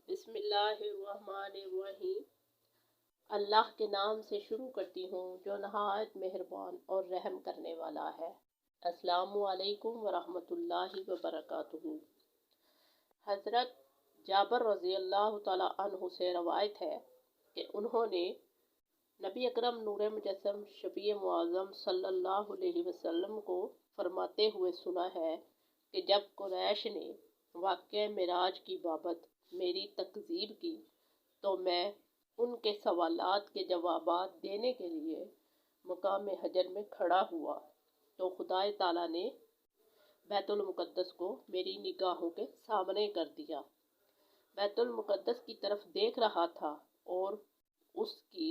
بسم اللہ الرحمن الرحیم۔ اللہ کے نام سے شروع کرتی ہوں جو نہایت مہربان اور رحم کرنے والا ہے۔ السلام علیکم ورحمۃ اللہ وبرکاتہ۔ حضرت جابر رضی اللہ تعالیٰ عنہ سے روایت ہے کہ انہوں نے نبی اکرم نور مجسم شفیع معظم صلی اللہ علیہ وسلم کو فرماتے ہوئے سنا ہے کہ جب قریش نے واقعہ معراج کی بابت میری تکذیب کی تو میں ان کے سوالات کے جوابات دینے کے لیے مقام حجر میں کھڑا ہوا تو خدائے تعالیٰ نے بیت المقدس کو میری نگاہوں کے سامنے کر دیا۔ بیت المقدس کی طرف دیکھ رہا تھا اور اس کی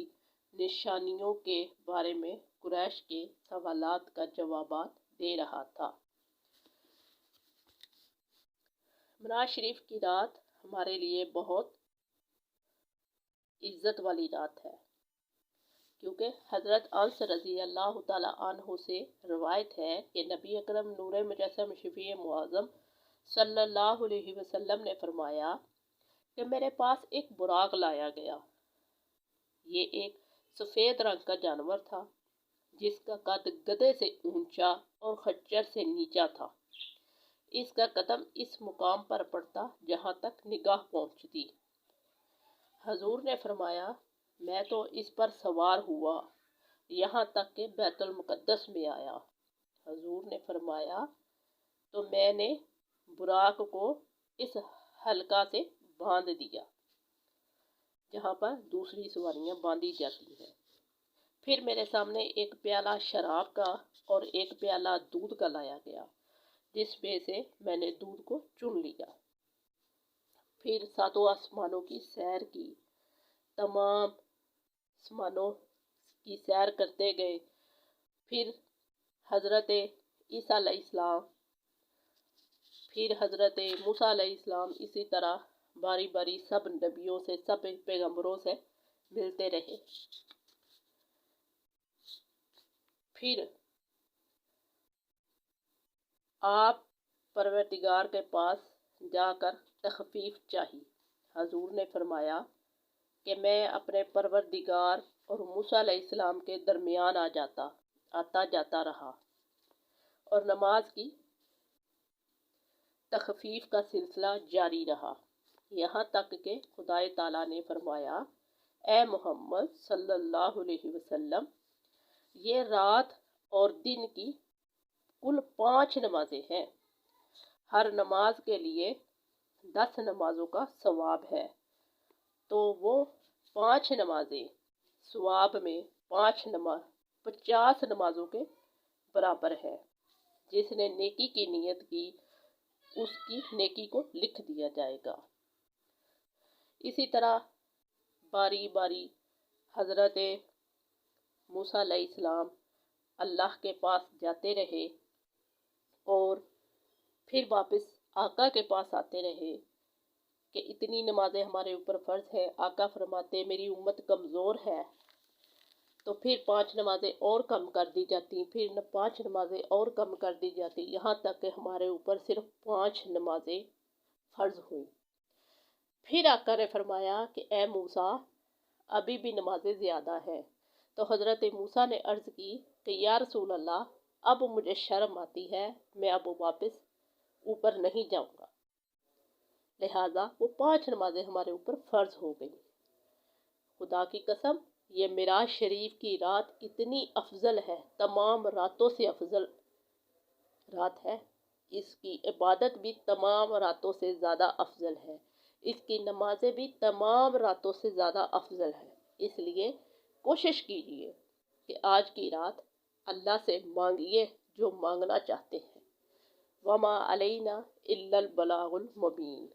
نشانیوں کے بارے میں قریش کے سوالات کا جوابات دے رہا تھا۔ معراج شریف کی رات ہمارے لیے بہت عزت والی رات ہے، کیونکہ حضرت انس رضی اللہ تعالیٰ عنہ سے روایت ہے کہ نبی اکرم نور مجسم شفیع معظم صلی اللہ علیہ وسلم نے فرمایا کہ میرے پاس ایک براق لایا گیا۔ یہ ایک سفید رنگ کا جانور تھا جس کا قد گدھے سے اونچا اور خچر سے نیچا تھا۔ اس کا قدم اس مقام پر پڑتا جہاں تک نگاہ پہنچتی۔ حضور نے فرمایا میں تو اس پر سوار ہوا یہاں تک کہ بیت المقدس میں آیا۔ حضور نے فرمایا تو میں نے براق کو اس حلقہ سے باندھ دیا جہاں پر دوسری سواریاں باندھی جاتی ہیں۔ پھر میرے سامنے ایک پیالہ شراب کا اور ایک پیالہ دودھ کا لایا گیا جس میں سے میں نے دودھ کو چن لیا۔ پھر ساتوں آسمانوں کی سیر کی، تمام آسمانوں کی سیر کرتے گئے۔ پھر حضرت عیسیٰ علیہ السلام، پھر حضرت موسیٰ علیہ السلام، اسی طرح باری باری سب نبیوں سے، سب پیغمبروں سے ملتے رہے۔ پھر آپ پروردگار کے پاس جا کر تخفیف چاہی۔ حضور نے فرمایا کہ میں اپنے پروردگار اور موسیٰ علیہ السلام کے درمیان آتا جاتا رہا اور نماز کی تخفیف کا سلسلہ جاری رہا، یہاں تک کہ خدائے تعالیٰ نے فرمایا اے محمد صلی اللہ علیہ وسلم، یہ رات اور دن کی کل 5 نمازیں ہیں، ہر نماز کے لیے 10 نمازوں کا ثواب ہے، تو وہ 5 نمازیں ثواب میں 50 نمازوں کے برابر ہے۔ جس نے نیکی کی نیت کی اس کی نیکی کو لکھ دیا جائے گا۔ اسی طرح باری باری حضرت موسیٰ علیہ السلام اللہ کے پاس جاتے رہے اور پھر واپس آقا کے پاس آتے رہے کہ اتنی نمازیں ہمارے اوپر فرض ہے۔ آقا فرماتے میری امت کمزور ہے، تو پھر 5 نمازیں اور کم کر دی جاتی، پھر 5 نمازیں اور کم کر دی جاتی، یہاں تک کہ ہمارے اوپر صرف 5 نمازیں فرض ہوئیں۔ پھر آقا نے فرمایا کہ اے موسیٰ ابھی بھی نمازیں زیادہ ہیں، تو حضرت موسیٰ نے عرض کی کہ یا رسول اللہ اب مجھے شرم آتی ہے، میں اب واپس اوپر نہیں جاؤں گا، لہٰذا وہ 5 نمازیں ہمارے اوپر فرض ہو گئیں۔ خدا کی قسم یہ معراج شریف کی رات اتنی افضل ہے، تمام راتوں سے افضل رات ہے، اس کی عبادت بھی تمام راتوں سے زیادہ افضل ہے، اس کی نمازیں بھی تمام راتوں سے زیادہ افضل ہے۔ اس لیے کوشش کیجیے کہ آج کی رات اللہ سے مانگیے جو مانگنا چاہتے ہیں۔ وما علینا الا البلاغ المبین۔